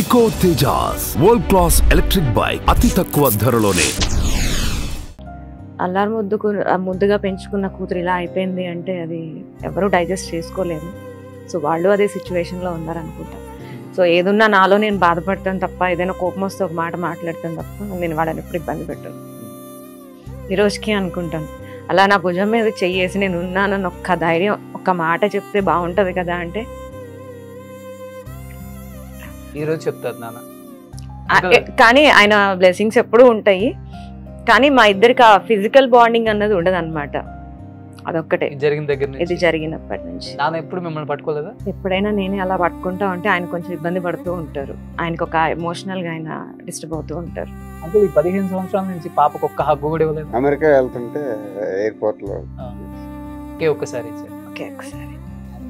Eco Tejas world class electric bike అతి తక్కువ ధరలోనే. అల్లారు ముద్దుగా పెంచుకున్న కూతురు ఇలా అయిపోయింది అంటే అది ఎవరు డైజెస్ట్ చేసుకోలేరు. సో వాళ్ళు అదే సిచ్యువేషన్లో ఉన్నారనుకుంటా. సో ఏదున్నా నాలో నేను బాధపడతాను తప్ప, ఏదైనా కోపం వస్తే ఒక మాట మాట్లాడతాను తప్ప నేను వాళ్ళని ఎప్పుడు ఇబ్బంది పెట్టాను. ఈరోజుకి అనుకుంటాను అలా నా భుజం మీద చెయ్యేసి నేను ఉన్నానని ఒక్క ధైర్యం, ఒక్క మాట చెప్తే బాగుంటుంది కదా అంటే ఈరోజు చెప్తారు నాన్న. కానీ ఆయన బ్లెస్సింగ్స్ ఎప్పుడూ ఉంటాయి. కానీ మా ఇద్దరికి ఆ ఫిజికల్ బాండింగ్ అన్నది ఉండదు అనమాట. అదొక్కటే జరిగిన దగ్గర ఇది జరిగినప్పటి నుంచి. నాన్న ఎప్పుడు మిమ్మల్ని పట్టుకోలేదా? ఎప్పుడైనా నేనే అలా పట్టుకుంటా ఉంటే ఆయన కొంచెం ఇబ్బంది పడుతూ ఉంటారు. ఆయనకు ఒక ఎమోషనల్ గా ఆయన డిస్టర్బ్ అవుతూ ఉంటారు. అంటే ఈ 15 సంవత్సరాల నుంచి పాపకు ఒక్క హగ్గు కూడా ఇవ్వలేదు. అమెరికా వెళ్తుంటే ఎయిర్పోర్ట్ లో ఒక్కసారి ఇచ్చారు. ఒక్కసారి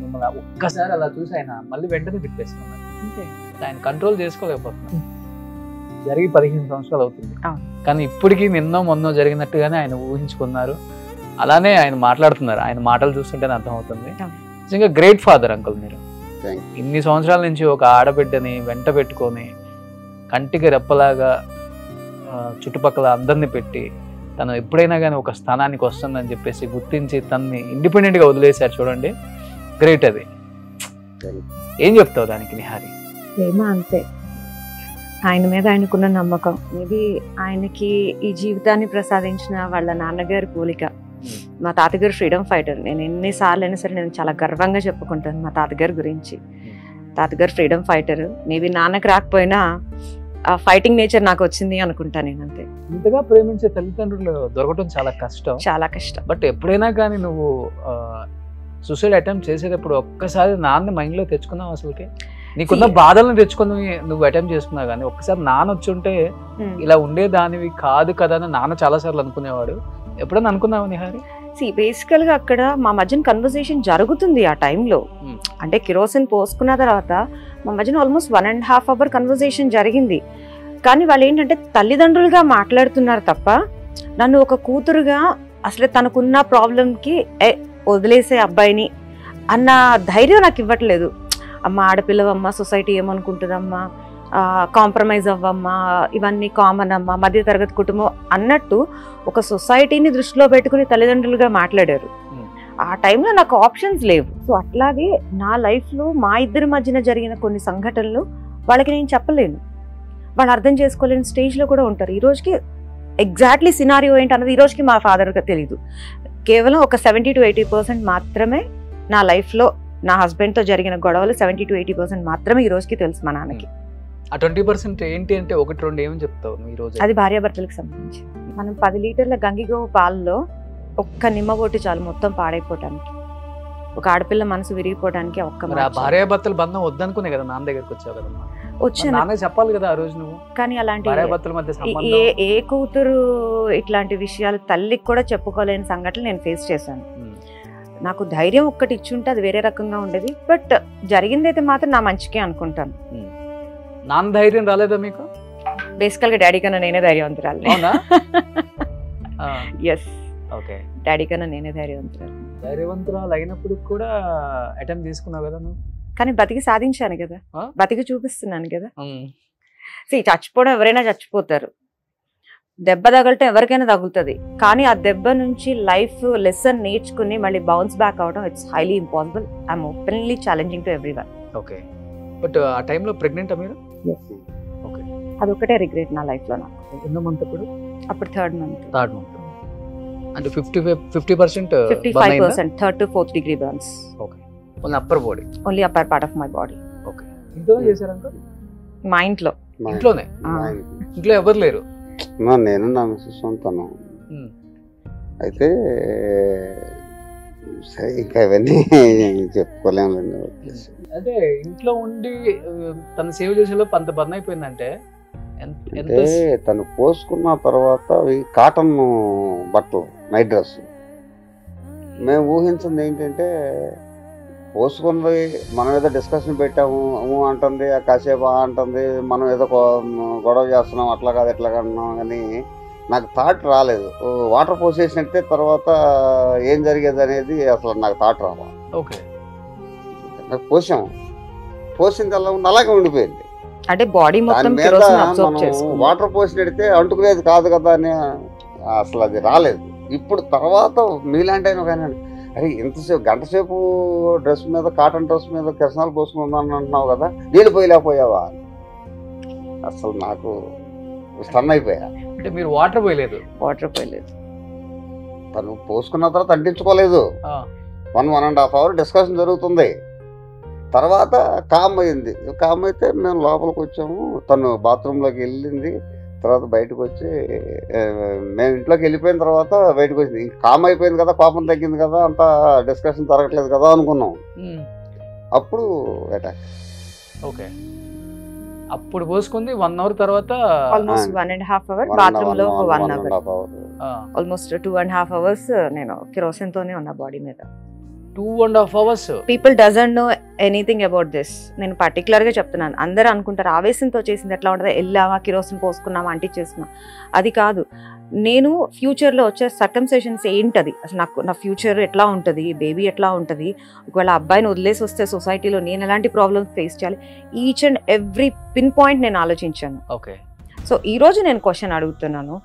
మిమ్మల్ని ఒక్కసారి అలా చూసి ఆయన మళ్ళీ వెంటనే తిప్పేస్తున్నారు. ఆయన కంట్రోల్ చేసుకోలేకపోతున్నారు. జరిగి 15 సంవత్సరాలు అవుతుంది. కానీ ఇప్పటికీ నిన్నో మొన్నో జరిగినట్టుగానే ఆయన ఊహించుకున్నారు. అలానే ఆయన మాట్లాడుతున్నారు. ఆయన మాటలు చూస్తుంటేనే అర్థమవుతుంది. నిజంగా గ్రేట్ ఫాదర్ అంకుల్ మీరు. ఇన్ని సంవత్సరాల నుంచి ఒక ఆడబిడ్డని వెంట పెట్టుకొని కంటికి రెప్పలాగా చుట్టుపక్కల అందరినీ పెట్టి తను ఎప్పుడైనా కానీ ఒక స్థానానికి వస్తుందని చెప్పేసి గుర్తించి తనని ఇండిపెండెంట్గా వదిలేశారు. చూడండి, గ్రేట్. అది ఏం చెప్తావు దానికి నిహారి? ఏమో అంతే, ఆయన మీద ఆయనకున్న నమ్మకం. మేబీ ఆయనకి ఈ జీవితాన్ని ప్రసాదించిన వాళ్ళ నాన్నగారి పోలిక. మా తాతగారు ఫ్రీడమ్ ఫైటర్. నేను ఎన్నిసార్లు అయినా సరే నేను చాలా గర్వంగా చెప్పుకుంటాను మా తాతగారి గురించి. తాతగారు ఫ్రీడమ్ ఫైటర్. మేబీ నాన్నకు రాకపోయినా ఆ ఫైటింగ్ నేచర్ నాకు వచ్చింది అనుకుంటా నేను. అంతే. ఇంతగా ప్రేమించే తల్లిదండ్రులు దొరకడం చాలా కష్టం. చాలా కష్టం. బట్ ఎప్పుడైనా కానీ నువ్వు సూసైడ్ అటెంప్ట్ చేసేటప్పుడు ఒక్కసారి నాన్న మైండ్లో తెచ్చుకున్నావు? అసలుకి నీకున్న బాధలను తెచ్చుకొని నువ్వు అటెంప్ట్ చేసుకున్నావు, కానీ ఒక్కసారి నాన్న వచ్చి ఉంటే ఇలా ఉండేదానివి కాదు కదా అని నాన్న చాలా సార్లు అనుకునేవాడు. ఎప్పుడన్నా అనుకున్నావా నిహారి? బేసికల్ గా అక్కడ మా మధ్యన కన్వర్సేషన్ జరుగుతుంది ఆ టైంలో. అంటే కిరోసిన్ పోసుకున్న తర్వాత మా మధ్యన ఆల్మోస్ట్ 1.5 hour కన్వర్సేషన్ జరిగింది. కానీ వాళ్ళు ఏంటంటే తల్లిదండ్రులుగా మాట్లాడుతున్నారు తప్ప నన్ను ఒక కూతురుగా అసలు తనకున్న ప్రాబ్లంకి వదిలేసే అబ్బాయిని అన్న ధైర్యం నాకు ఇవ్వట్లేదు. అమ్మ ఆడపిల్లవమ్మ, సొసైటీ ఏమనుకుంటుందమ్మా, కాంప్రమైజ్ అవ్వమ్మా, ఇవన్నీ కామన్ అమ్మా, మధ్యతరగతి కుటుంబం అన్నట్టు ఒక సొసైటీని దృష్టిలో పెట్టుకుని తల్లిదండ్రులుగా మాట్లాడారు. ఆ టైంలో నాకు ఆప్షన్స్ లేవు. సో అట్లాగే నా లైఫ్లో మా ఇద్దరి మధ్యన జరిగిన కొన్ని సంఘటనలు వాళ్ళకి నేను చెప్పలేను. వాళ్ళు అర్థం చేసుకోలేని స్టేజ్లో కూడా ఉంటారు. ఈ రోజుకి ఎగ్జాక్ట్లీ సినారియో ఏంటి అన్నది ఈ రోజుకి మా ఫాదర్కి తెలియదు. కేవలం ఒక 70 to 80% మాత్రమే నా లైఫ్లో నా హస్బెండ్తో జరిగిన గొడవలు 70 to 80% మాత్రమే ఈ రోజుకి తెలుసు మా నాన్నకి. ఆ 20% ఏంటి అంటే 1-2 ఏమని చెప్తావు ఈ రోజు? అది భార్యాభర్తలకు సంబంధించి. మనం 10 లీటర్ల గంగిగోవు పాలలో ఒక్క నిమ్మ బొట్టు చాలు మొత్తం పాడైపోవటానికి, ఒక ఆడపిల్ల మనసు విరిగిపోవడానికి. ఒక్క భార్యాభర్తల బంధం వద్దనుకునే కదా నాన్న దగ్గరికి వచ్చావు కదమ్మా. వచ్చాను చెప్పాలి కదా ఆ రోజు నువ్వు. కానీ అలాంటి భార్యాభర్తల మధ్య ఏ కూతురు ఇట్లాంటి విషయాలు తల్లికి కూడా చెప్పుకోలేని సంఘటనలు నేను ఫేస్ చేశాను. నాకు ధైర్యం ఒక్కటి ఇచ్చుంటే అది వేరే రకంగా ఉండేది. బట్ జరిగిందైతే మాత్రం నా మంచికే అనుకుంటాను. నాన్న ధైర్యం రాలేదా మీకు? బేసికల్ గా డాడీ కన్నా నేనే ధైర్యవంతురాలు. ఎస్, ఓకే, డాడీ కన్నా నేనే ధైర్యవంతురాలు. ధైర్యవంతురాలు అయినప్పుడు కూడా అటెంప్ట్ తీసుకున్నావు కదా నువ్వు. కానీ బతికి సాధించాను కదా, బతికి చూపిస్తున్నాను కదా. చచ్చిపోవడం ఎవరైనా చచ్చిపోతారు, దెబ్బ తగలటం ఎవరికైనా తగులుతుంది. కానీ ఆ దెబ్బ నుంచి లైఫ్ లెసన్ నేర్చుకుని మళ్ళీ బౌన్స్ బ్యాక్ అవడం it's highly impossible. I'm openly challenging to everyone. Okay, but ఆ టైంలో ప్రెగ్నెంట్ మీరు? ఓకే, అదొకటే రిగ్రెట్ నా లైఫ్లో. నాకు ఎన్నో మంత్ అప్పుడు థర్డ్ మంత్. అంటే 50% 55%, 3rd to 4th degree burns. Okay, only upper body? Only upper part of my body. Okay, ఇంట్లో చేశారంట? మా ఇంట్లో. ఇంట్లోనే? ఇంట్లో ఎవరు లేరు? నేను నా మిస్సెస్ ఉంటాను. అయితే సరే, ఇంకా ఇవన్నీ చెప్పుకోలేములేండి. అంటే ఇంట్లో ఉండి తను సేవ్ చేసేలో అంత బర్న్ అయిపోయిందంటే అంటే తను పోసుకున్న తర్వాత కాటన్ బట్టలు, నైట్ డ్రెస్. మేము ఊహించింది ఏంటంటే పోసుకున్నది మనం ఏదో డిస్కషన్ పెట్టాము అంటుంది, కాసేపు అంటుంది, మనం ఏదో గొడవ చేస్తున్నాం, అట్లా కాదు ఎట్లా కన్నాం. కానీ నాకు థాట్ రాలేదు. వాటర్ పోసేసినట్టే తర్వాత ఏం జరిగేది అనేది అసలు నాకు థాట్ రావాలి. ఓకే, పోసాము, పోసింది అలా ఉంది, అలాగే ఉండిపోయింది. అంటే బాడీ మొత్తం దాని మీద కిరోసిన్ అబ్జర్వ్ మనం చేసుకుంది. వాటర్ పోసి నెడితే అంటుకునేది కాదు కదా అని అసలు అది రాలేదు. ఇప్పుడు తర్వాత మీలాంటి అయినా కానీ అరే ఇంతసేపు గంట సేపు డ్రెస్ మీద కాటన్ డ్రెస్ మీద కిరసనాలు పోసుకుందాం అంటున్నావు కదా, నీళ్ళు పోయలేకపోయావా? అసలు నాకు స్టన్ అయిపోయా. అంటే మీరు వాటర్ పోయలేదు? వాటర్ పోయలేదు. తను పోసుకున్న తర్వాత అంటించుకోలేదు. 1.5 hour డిస్కషన్ జరుగుతుంది. తర్వాత కామ్ అయింది. కామ్ అయితే మేము లోపలికి వచ్చాము. తను బాత్రూంలోకి వెళ్ళింది. తర్వాత బయటకు వచ్చి మేము ఇంట్లోకి వెళ్ళిపోయిన తర్వాత బయటకు వచ్చింది. ఇంక కామ్ అయిపోయింది కదా, కోపం తగ్గింది కదా, అంతా డిస్కషన్ జరగట్లేదు కదా అనుకున్నాం. అప్పుడు అటాక్. ఓకే, అప్పుడు పోసుకుంది 1 hour తర్వాత ఆల్మోస్ట్ 1.5 hour, బాత్రూమ్ లో 1 hour, ఆల్మోస్ట్ 2.5 hours నేను కిరోసిన్ తోనే ఉన్నా బాడీ మీద. 2.5 hours. People doesn't know anything about this. నేను పర్టికులర్ గా చెప్తున్నాను. అందరూ అనుకుంటారు ఆవేశంతో చేసింది ఎట్లా ఉంటుంది, వెళ్ళామా కిరోసిన్ పోసుకున్నామా అంటించేసుకున్నాం. అది కాదు. నేను ఫ్యూచర్లో వచ్చే సర్కమ్సెషన్స్ ఏంటది, అసలు నాకు నా ఫ్యూచర్ ఎట్లా ఉంటుంది, బేబీ ఎట్లా ఉంటుంది, ఒకవేళ అబ్బాయిని వదిలేసి వస్తే సొసైటీలో నేను ఎలాంటి ప్రాబ్లమ్స్ ఫేస్ చేయాలి, each and every pin point నేను ఆలోచించాను. ఓకే. సో ఈరోజు నేను క్వశ్చన్ అడుగుతున్నాను.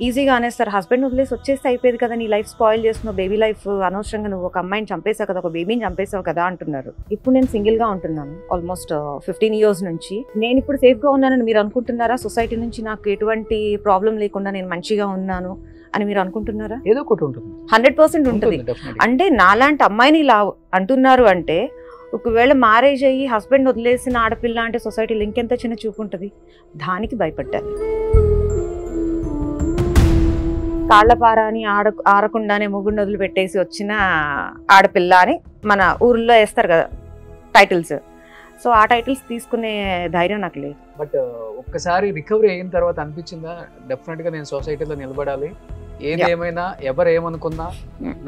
ఈజీగా అనేస్తారు హస్బెండ్ వదిలేసి వచ్చేస్తే అయిపోయేది కదా, నీ లైఫ్ స్పాయిల్ చేస్తున్నావు, బేబీ లైఫ్ అనవసరంగా నువ్వు ఒక అమ్మాయిని చంపేసావు కదా, ఒక బేబీని చంపేసావు కదా అంటున్నారు. ఇప్పుడు నేను సింగిల్గా ఉంటున్నాను ఆల్మోస్ట్ 15 years నుంచి. నేను ఇప్పుడు సేఫ్గా ఉన్నానని మీరు అనుకుంటున్నారా? సొసైటీ నుంచి నాకు ఎటువంటి ప్రాబ్లం లేకుండా నేను మంచిగా ఉన్నాను అని మీరు అనుకుంటున్నారా? ఏదో ఒకటి ఉంటుంది, 100% ఉంటుంది. అంటే నాలాంటి అమ్మాయిని ఇలా అంటున్నారు అంటే ఒకవేళ మ్యారేజ్ అయ్యి హస్బెండ్ వదిలేసిన ఆడపిల్ల అంటే సొసైటీలో ఇంకెంత చిన్న చూపు ఉంటుంది. దానికి భయపడ్డాను. తాళ్లపార అని ఆడకుండానే మొగుడిని వదిలి పెట్టేసి వచ్చిన ఆడపిల్ల అని మన ఊర్లో వేస్తారు కదా టైటిల్స్. సో ఆ టైటిల్స్ తీసుకునే ధైర్యం నాకు లేదు. బట్ ఒక్కసారి రికవరీ అయిన తర్వాత అనిపించిందా డెఫినెట్ గా నేను సొసైటీలో నిలబడాలి, ఏది ఏమైనా ఎవరు ఏమనుకున్నా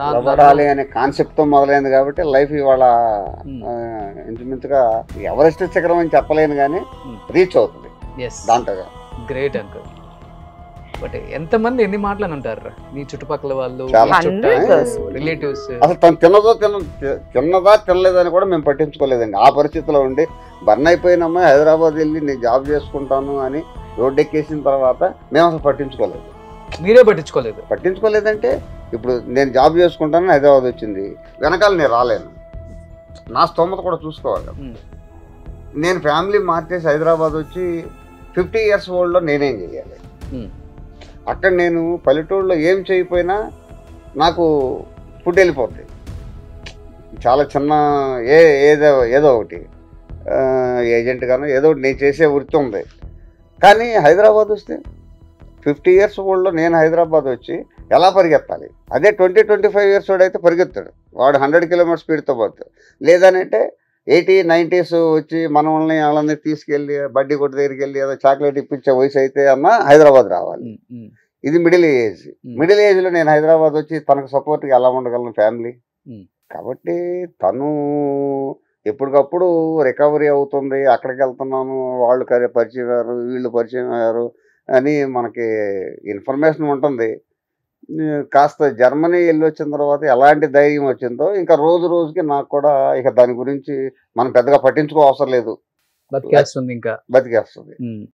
నిలబడాలి అనే కాన్సెప్ట్ తో మొదలైంది కాబట్టి లైఫ్ ఇవాళ ఇంచుమించుగా ఎవరెస్ట్ శిఖరం అని చెప్పలేను కానీ రీచ్ అవుతుంది దాంట్లో. Great uncle. బట్ ఎంతమంది ఎన్ని మాటలు అంటారు నీ చుట్టుపక్కల వాళ్ళు, రిలేటివ్స్? అసలు తను తిన్నదా తినలేదని కూడా మేము పట్టించుకోలేదండి. ఆ పరిస్థితిలో ఉండి బర్న్ అయిపోయినమ్మా హైదరాబాద్ వెళ్ళి నేను జాబ్ చేసుకుంటాను అని రోడ్డు ఎక్కేసిన తర్వాత మేము అసలు పట్టించుకోలేదు. మీరే పట్టించుకోలేదు? పట్టించుకోలేదంటే ఇప్పుడు నేను జాబ్ చేసుకుంటాను హైదరాబాద్ వచ్చింది, వెనకాల నేను రాలేను, నా స్తోమత కూడా చూసుకోవాలి. నేను ఫ్యామిలీ మార్చేసి హైదరాబాద్ వచ్చి 50 years ఓల్డ్లో నేనేం చేయాలి? అక్కడ నేను పల్లెటూరులో ఏం చేయకపోయినా నాకు ఫుడ్ వెళ్ళిపోతుంది. చాలా చిన్న ఏదో ఒకటి ఏజెంట్ గాను ఏదో ఒకటి నేను చేసే వృత్తి ఉంది. కానీ హైదరాబాద్ వస్తే 50 years ఓల్డ్లో నేను హైదరాబాద్ వచ్చి ఎలా పరిగెత్తాలి? అదే 20-25 years ఓల్డ్ అయితే పరిగెత్తాడు, వాడు 100 km స్పీడ్తో పోతాడు. లేదనంటే 80-90s వచ్చి మనల్ని వాళ్ళని తీసుకెళ్ళి బడ్డీ కొట్టు దగ్గరికి వెళ్ళి ఏదో చాక్లెట్ ఇప్పించే వయసు అయితే అన్నా హైదరాబాద్ రావాలి. ఇది మిడిల్ ఏజ్. మిడిల్ ఏజ్లో నేను హైదరాబాద్ వచ్చి తనకు సపోర్ట్గా ఎలా ఉండగలను ఫ్యామిలీ? కాబట్టి తను ఎప్పటికప్పుడు రికవరీ అవుతుంది, అక్కడికి వెళ్తున్నాను, వాళ్ళు పరిచయం అయ్యారు, వీళ్ళు పరిచయం అయ్యారు అని మనకి ఇన్ఫర్మేషన్ ఉంటుంది. కాస్త జర్మనీ వెళ్ళి వచ్చిన తర్వాత ఎలాంటి ధైర్యం వచ్చిందో ఇంకా రోజు రోజుకి నాకు కూడా ఇక దాని గురించి మనం పెద్దగా పట్టించుకో అవసరం లేదు, బతికేస్తుంది.